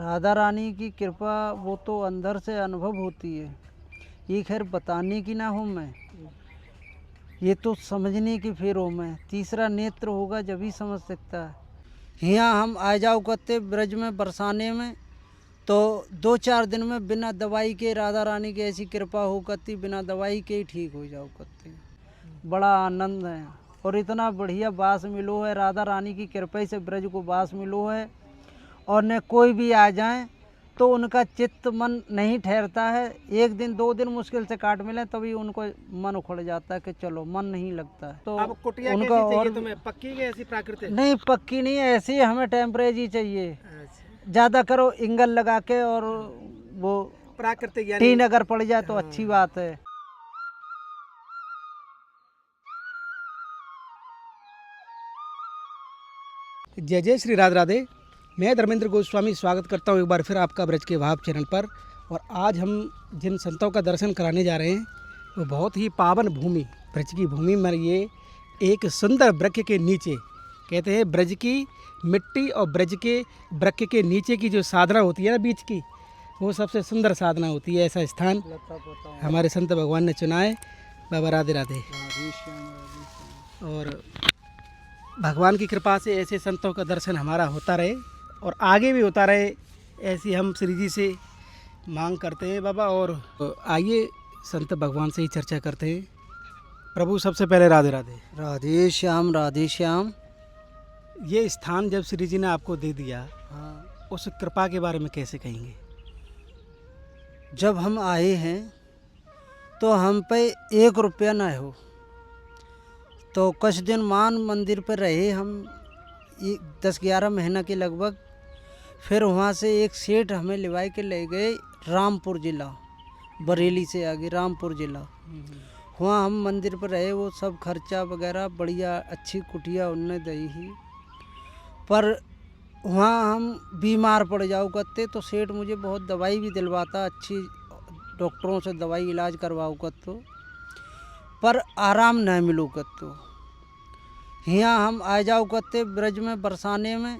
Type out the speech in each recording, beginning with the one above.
राधा रानी की कृपा वो तो अंदर से अनुभव होती है, ये खैर बताने की ना हो मैं, ये तो समझने की फिर हो मैं। तीसरा नेत्र होगा जब ही समझ सकता है। यहाँ हम आ जाओ करते ब्रज में बरसाने में, तो 2-4 दिन में बिना दवाई के राधा रानी की ऐसी कृपा हो करती, बिना दवाई के ही ठीक हो जाओ करते। बड़ा आनंद है और इतना बढ़िया वास मिलो है, राधा रानी की कृपा से ब्रज को वास मिलो है। और न कोई भी आ जाए तो उनका चित्त मन नहीं ठहरता है, 1 दिन 2 दिन मुश्किल से काट मिले तभी उनको मन उखड़ जाता है कि चलो, मन नहीं लगता है। तो अब कुटिया उनका कैसी चाहिए और तुम्हें, पक्की की ऐसी प्राकृतिक? नहीं, पक्की नहीं, ऐसी हमें टेम्परेरी चाहिए। अच्छा, ज़्यादा करो इंगल लगा के, और वो प्राकृतिक यानी टीन अगर पड़ जाए तो अच्छी बात है। जय जय श्री राधे राधे। मैं धर्मेंद्र गोस्वामी स्वागत करता हूँ एक बार फिर आपका ब्रज के भाव चैनल पर। और आज हम जिन संतों का दर्शन कराने जा रहे हैं वो बहुत ही पावन भूमि, ब्रज की भूमि में ये एक सुंदर वृक्ष के नीचे, कहते हैं ब्रज की मिट्टी और ब्रज के वृक्ष के नीचे की जो साधना होती है ना बीच की, वो सबसे सुंदर साधना होती है। ऐसा स्थान हमारे संत भगवान ने चुना है। बाबा राधे राधे। और भगवान की कृपा से ऐसे संतों का दर्शन हमारा होता रहे और आगे भी होता रहे, ऐसी हम श्री जी से मांग करते हैं बाबा। और आइए संत भगवान से ही चर्चा करते हैं। प्रभु सबसे पहले राधे राधे। राधे श्याम, राधे श्याम। ये स्थान जब श्री जी ने आपको दे दिया, हाँ, उस कृपा के बारे में कैसे कहेंगे? जब हम आए हैं तो हम पे 1 रुपया ना हो, तो कुछ दिन मान मंदिर पर रहे हम, 10-11 महीना के लगभग। फिर वहाँ से एक सेठ हमें लिवाई के ले गए रामपुर ज़िला, बरेली से आगे रामपुर ज़िला। वहाँ हम मंदिर पर रहे, वो सब खर्चा वगैरह बढ़िया अच्छी कुटिया उनने दी ही। पर वहाँ हम बीमार पड़ जाओ करते तो सेठ मुझे बहुत दवाई भी दिलवाता, अच्छी डॉक्टरों से दवाई इलाज करवाओ करतो, पर आराम न मिलो करतो। यहाँ हम आ जाओ करते ब्रज में बरसाने में,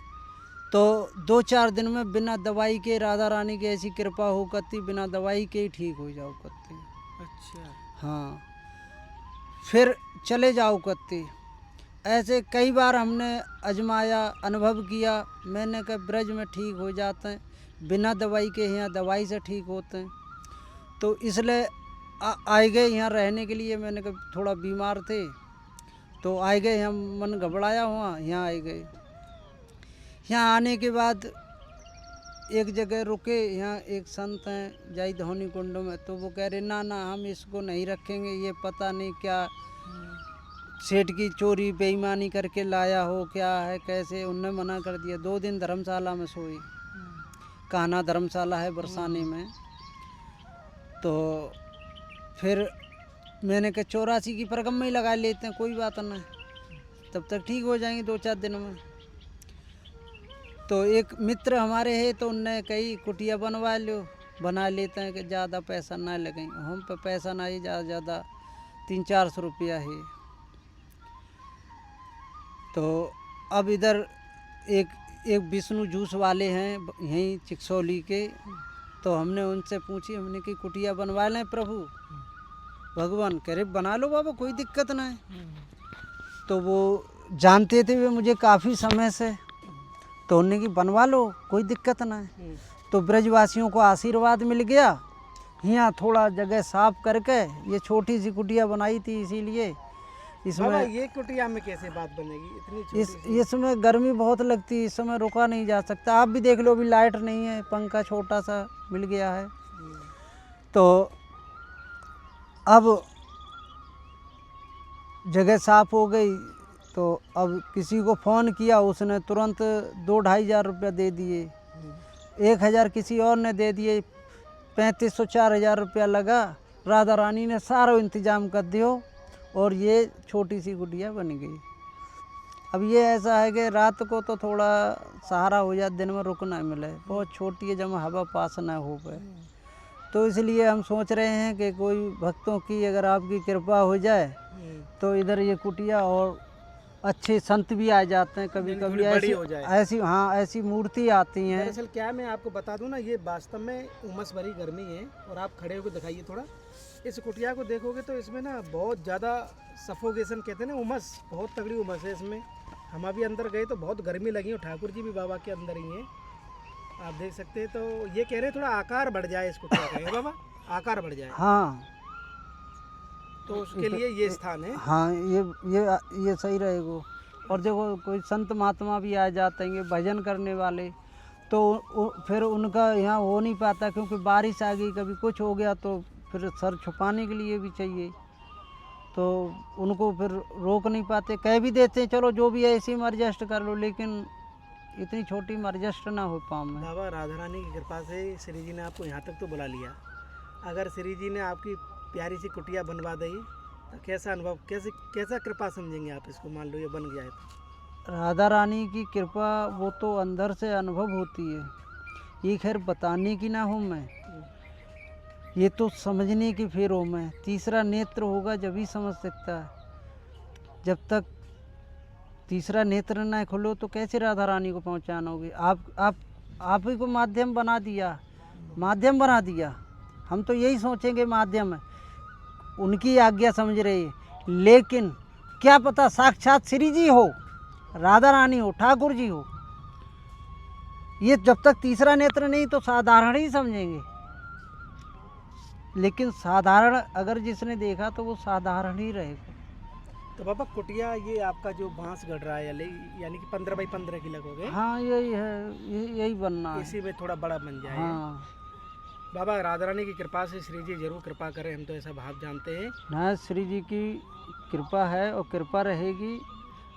तो 2-4 दिन में बिना दवाई के राधा रानी की ऐसी कृपा हो करती, बिना दवाई के ही ठीक हो जाओ करते। अच्छा, हाँ, फिर चले जाओ करते। ऐसे कई बार हमने आजमाया, अनुभव किया। मैंने कहा ब्रज में ठीक हो जाते हैं, बिना दवाई के यहाँ दवाई से ठीक होते हैं। तो इसलिए आए गए यहाँ रहने के लिए। मैंने कहा थोड़ा बीमार थे तो आए गए, हम मन घबराया हुआ, यहाँ आए गए। यहाँ आने के बाद एक जगह रुके, यहाँ एक संत हैं जाई धोनी कुंड में, तो वो कह रहे ना ना हम इसको नहीं रखेंगे, ये पता नहीं क्या सेठ की चोरी बेईमानी करके लाया हो, क्या है कैसे। उनने मना कर दिया। 2 दिन धर्मशाला में सोए, कान्हा धर्मशाला है बरसाने में। तो फिर मैंने कहा 84 की परगम में ही लगा लेते हैं, कोई बात नहीं, तब तक ठीक हो जाएंगे 2-4 दिन में। तो एक मित्र हमारे है तो उनने कही कुटिया बनवा लो, बना लेते हैं कि ज़्यादा पैसा ना लगेंगे। हम पे पैसा ना ही ज़्यादा 300-400 रुपया है। तो अब इधर एक विष्णु जूस वाले हैं यहीं चिकसौली के, तो हमने उनसे पूछी, हमने कि कुटिया बनवा लें प्रभु भगवान। कह रहे बना लो बाबा, कोई दिक्कत ना है। तो वो जानते थे वे मुझे काफ़ी समय से, तो उन्होंने कि बनवा लो, कोई दिक्कत ना है। तो ब्रजवासियों को आशीर्वाद मिल गया। यहाँ थोड़ा जगह साफ करके ये छोटी सी कुटिया बनाई थी, इसीलिए बाबा इसमें। ये कुटिया में कैसे बात बनेगी इतनी छोटी? इसमें गर्मी बहुत लगती है, इस समय रुका नहीं जा सकता। आप भी देख लो, अभी लाइट नहीं है, पंखा छोटा सा मिल गया है। तो अब जगह साफ हो गई, तो अब किसी को फ़ोन किया, उसने तुरंत 2-2.5 हज़ार रुपया दे दिए। 1,000 किसी और ने दे दिए, 3,500-4,000 रुपया लगा। राधा रानी ने सारा इंतजाम कर दियो और ये छोटी सी गुड़िया बन गई। अब ये ऐसा है कि रात को तो थोड़ा सहारा हो जाए, दिन में रुक ना मिले, बहुत छोटी है, जब हवा पास ना हो पाए। तो इसलिए हम सोच रहे हैं कि कोई भक्तों की अगर आपकी कृपा हो जाए तो इधर ये कुटिया और अच्छे संत भी आ जाते हैं कभी यानी कभी, थोड़ी बड़ी ऐसी हो जाए। ऐसी हाँ ऐसी मूर्ति आती हैं। दरअसल क्या है, मैं आपको बता दूं ना, ये वास्तव में उमस भरी गर्मी है। और आप खड़े होकर दिखाइए थोड़ा, इस कुटिया को देखोगे तो इसमें ना बहुत ज़्यादा सफोकेशन कहते हैं ना, उमस, बहुत तगड़ी उमस है इसमें। हम अभी अंदर गए तो बहुत गर्मी लगी, और ठाकुर जी भी बाबा के अंदर ही हैं, आप देख सकते हैं। तो ये कह रहे हैं थोड़ा आकार बढ़ जाए इस कुटिया का, है बाबा, आकार बढ़ जाए, हाँ तो उसके लिए ये स्थान है। हाँ ये सही रहेगा। और देखो कोई संत महात्मा भी आ जाते हैं भजन करने वाले, तो फिर उनका यहाँ हो नहीं पाता, क्योंकि बारिश आ गई, कभी कुछ हो गया, तो फिर सर छुपाने के लिए भी चाहिए, तो उनको फिर रोक नहीं पाते। कह भी देते हैं चलो जो भी है इसी में एडजस्ट कर लो, लेकिन इतनी छोटी में एडजस्ट ना हो पाऊँ मैं। बाबा राधा रानी की कृपा से श्री जी ने आपको यहाँ तक तो बुला लिया। अगर श्री जी ने आपकी प्यारी सी कुटिया बनवा दी तो कैसा अनुभव, कैसा कृपा समझेंगे आप इसको, मान लो ये बन गया है तो? राधा रानी की कृपा वो तो अंदर से अनुभव होती है, ये खैर बताने की ना हो मैं, ये तो समझने की फिर हो मैं। तीसरा नेत्र होगा जब ही समझ सकता है, जब तक तीसरा नेत्र ना खोलो तो कैसे राधा रानी को पहुंचाना होगी। आप ही को माध्यम बना दिया, हम तो यही सोचेंगे माध्यम है, उनकी आज्ञा समझ रही है, लेकिन क्या पता साक्षात श्री जी हो, राधा रानी हो, ठाकुर जी हो। ये जब तक तीसरा नेत्र नहीं तो साधारण ही समझेंगे, लेकिन साधारण अगर जिसने देखा तो वो साधारण ही रहेगा। तो बाबा कुटिया ये आपका जो बांस गढ़ रहा है, यानी कि 15 बाई 15 की लगोगे? हाँ यही है, यही बनना है। इसी में थोड़ा बड़ा बन जाए। हाँ बाबा राधा रानी की कृपा से श्री जी जरूर कृपा करें, हम तो ऐसा भाव जानते हैं। ना श्री जी की कृपा है और कृपा रहेगी।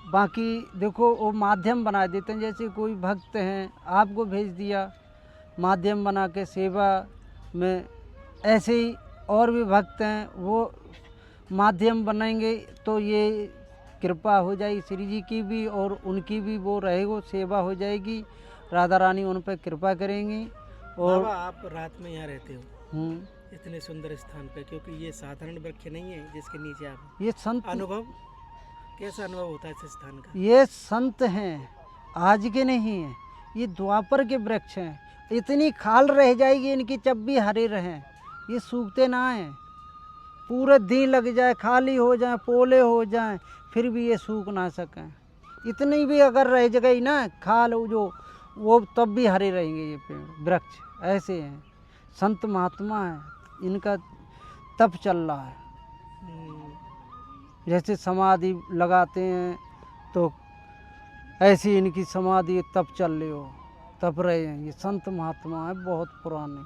बाकी देखो वो माध्यम बना देते हैं, जैसे कोई भक्त हैं आपको भेज दिया माध्यम बना के सेवा में, ऐसे ही और भी भक्त हैं वो माध्यम बनाएंगे, तो ये कृपा हो जाएगी श्री जी की भी और उनकी भी, वो रहेगा, सेवा हो जाएगी, राधा रानी उन पर कृपा करेंगी। और बाबा आप रात में यहाँ रहते हो इतने सुंदर स्थान पे, क्योंकि ये साधारण वृक्ष नहीं है जिसके नीचे आप, ये संत अनुभव कैसा अनुभव होता है इस स्थान का? ये संत हैं, आज के नहीं हैं, ये द्वापर के वृक्ष हैं। इतनी खाल रह जाएगी इनकी जब भी हरे रहें, ये सूखते ना हैं, पूरे दिन लग जाए, खाली हो जाए, पोले हो जाएं, फिर भी ये सूख ना सकें। इतनी भी अगर रह गई ना खाल जो, वो तब भी हरे रहेंगे ये पेड़ वृक्ष। ऐसे हैं संत महात्मा हैं, इनका तप चल रहा है। जैसे समाधि लगाते हैं तो ऐसी इनकी समाधि तप चल रही हो, तप रहे हैं। ये संत महात्मा हैं बहुत पुराने,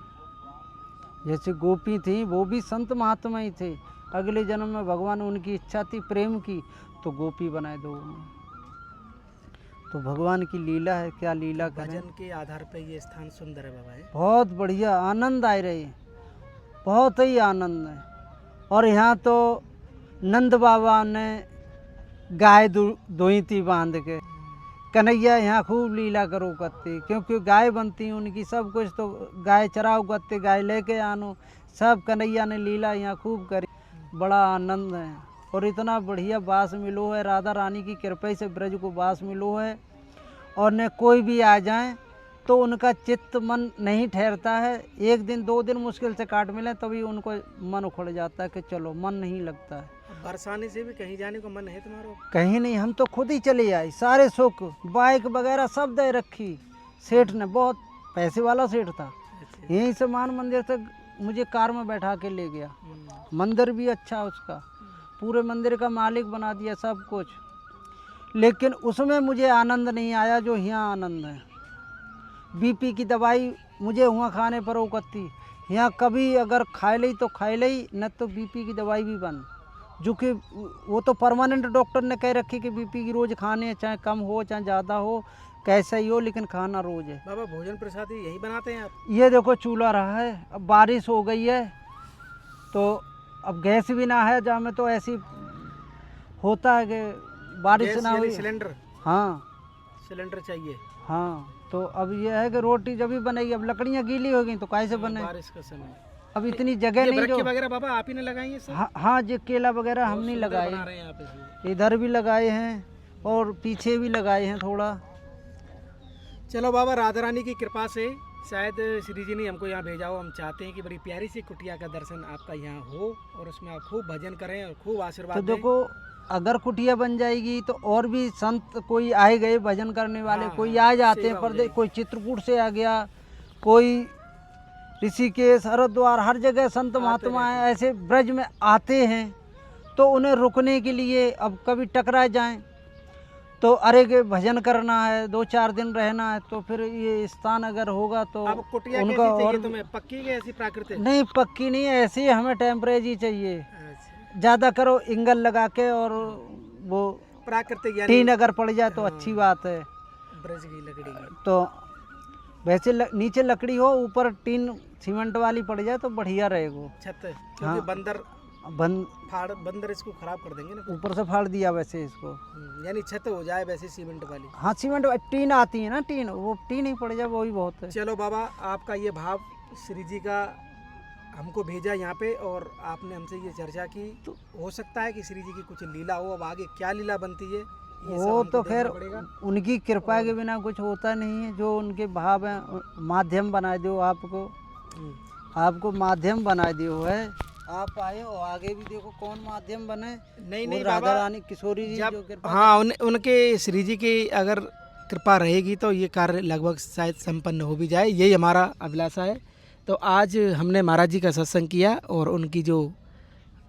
जैसे गोपी थी वो भी संत महात्मा ही थे, अगले जन्म में भगवान उनकी इच्छा थी प्रेम की तो गोपी बनाए दो उन्हें। तो भगवान की लीला है, क्या लीला करें। भजन के आधार पर ये स्थान सुंदर है बाबा, है बहुत बढ़िया, आनंद आ रही है, बहुत ही आनंद है। और यहाँ तो नंद बाबा ने गाय दोई थी बांध के, कन्हैया यहाँ खूब लीला करो करते, क्योंकि गाय बनती उनकी सब कुछ, तो गाय चराओ करते, गाय लेके आनो, सब कन्हैया ने लीला यहाँ खूब करी, बड़ा आनंद है। और इतना बढ़िया बास मिलो है, राधा रानी की कृपा से ब्रज को बास मिलो है। और न कोई भी आ जाए तो उनका चित्त मन नहीं ठहरता है, एक दिन 2 दिन मुश्किल से काट मिले तभी उनको मन उखड़ जाता है कि चलो, मन नहीं लगता है। बरसाने से भी कहीं जाने को मन है तुम्हारा? कहीं नहीं, हम तो खुद ही चले आए, सारे सुख बाइक वगैरह सब दे रखी सेठ ने, बहुत पैसे वाला सेठ था। यहीं से मान मंदिर तक मुझे कार में बैठा के ले गया, मंदिर भी अच्छा उसका, पूरे मंदिर का मालिक बना दिया सब कुछ। लेकिन उसमें मुझे आनंद नहीं आया जो यहाँ आनंद है। बीपी की दवाई मुझे वहाँ खाने पर औकती, यहाँ कभी अगर खाए ली तो खाए ली, न तो बीपी की दवाई भी बंद, जो कि वो तो परमानेंट डॉक्टर ने कह रखी कि बीपी की रोज़ खाने, चाहे कम हो चाहे ज़्यादा हो, कैसा ही हो, लेकिन खाना रोज़ है। बाबा भोजन प्रसाद यही बनाते हैं आप? ये देखो चूल्हा रहा है, अब बारिश हो गई है तो अब गैस भी ना है, जहाँ में तो ऐसी होता है कि बारिश ना हुई, सिलेंडर? हाँ सिलेंडर चाहिए। हाँ, तो अब ये है कि रोटी जब भी बनेगी, अब लकड़ियाँ गीली हो गई तो कैसे बने, बारिश का समय, अब इतनी जगह नहीं जो। वगैरह बाबा आप ही ने लगाई है सब? हाँ, जो केला वगैरह हम नहीं लगाए, बना रहे हैं आप इसमें। इधर भी लगाए हैं और पीछे भी लगाए हैं थोड़ा। चलो बाबा, राधा रानी की कृपा से शायद श्री जी ने हमको यहाँ भेजा हो। हम चाहते हैं कि बड़ी प्यारी सी कुटिया का दर्शन आपका यहाँ हो और उसमें आप खूब भजन करें और खूब आशीर्वाद तो दें। देखो, अगर कुटिया बन जाएगी तो और भी संत कोई आए गए भजन करने वाले, हाँ, कोई हाँ, आ जाते सेवा हैं हो परदेश, जाएगी। कोई चित्रकूट से आ गया, कोई ऋषिकेश, हरिद्वार, हर जगह संत महात्मा रहते ऐसे ब्रज में आते हैं। तो उन्हें रुकने के लिए, अब कभी टकरा जाएं तो अरे के भजन करना है, 2-4 दिन रहना है, तो फिर ये स्थान अगर होगा तो अब कुटिया कैसी उनका चाहिए और तुम्हें, पक्की की ऐसी प्राकृतिक? नहीं, पक्की नहीं है, ऐसी हमें टेम्परेरी चाहिए। अच्छा, ज़्यादा करो इंगल लगा के, और वो प्राकृतिक यानी टीन अगर पड़ जाए तो हाँ। अच्छी बात है। ब्रज की लकड़ी की। तो वैसे नीचे लकड़ी हो, ऊपर टीन सीमेंट वाली पड़ जाए तो बढ़िया रहेगा। छत, क्योंकि हाँ। बंदर बंदर इसको खराब कर देंगे ना। ऊपर से फाड़ दिया वैसे इसको। यानी छत हो जाए वैसे सीमेंट वाली। हाँ, सीमेंट टीन आती है ना, टीन, वो टीन ही पड़ जाए वही बहुत है। चलो बाबा, आपका ये भाव श्री जी का हमको भेजा यहाँ पे और आपने हमसे ये चर्चा की, तो हो सकता है कि श्री जी की कुछ लीला हो। अब आगे क्या लीला बनती है ये सब वो हमको तो देखना खैर पड़ेगा। उनकी कृपा के बिना कुछ होता नहीं है। जो उनके भाव हैं, माध्यम बना दो आपको, आपको माध्यम बना दियो है। आप आए और आगे भी देखो कौन माध्यम बने। नहीं वो नहीं राधा बाबा, रानी किशोरी जी जो कृपा हाँ उनके श्री जी की अगर कृपा रहेगी तो ये कार्य लगभग शायद संपन्न हो भी जाए, यही हमारा अभिलाषा है। तो आज हमने महाराज जी का सत्संग किया और उनकी जो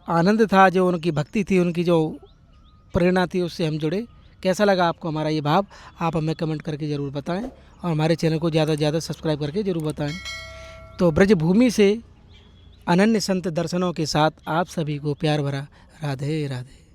आनंद था, जो उनकी भक्ति थी, उनकी जो प्रेरणा थी, उससे हम जुड़े। कैसा लगा आपको हमारा ये भाव, आप हमें कमेंट करके ज़रूर बताएं और हमारे चैनल को ज़्यादा से ज़्यादा सब्सक्राइब करके ज़रूर बताएं। तो ब्रजभूमि से अनन्य संत दर्शनों के साथ आप सभी को प्यार भरा राधे राधे।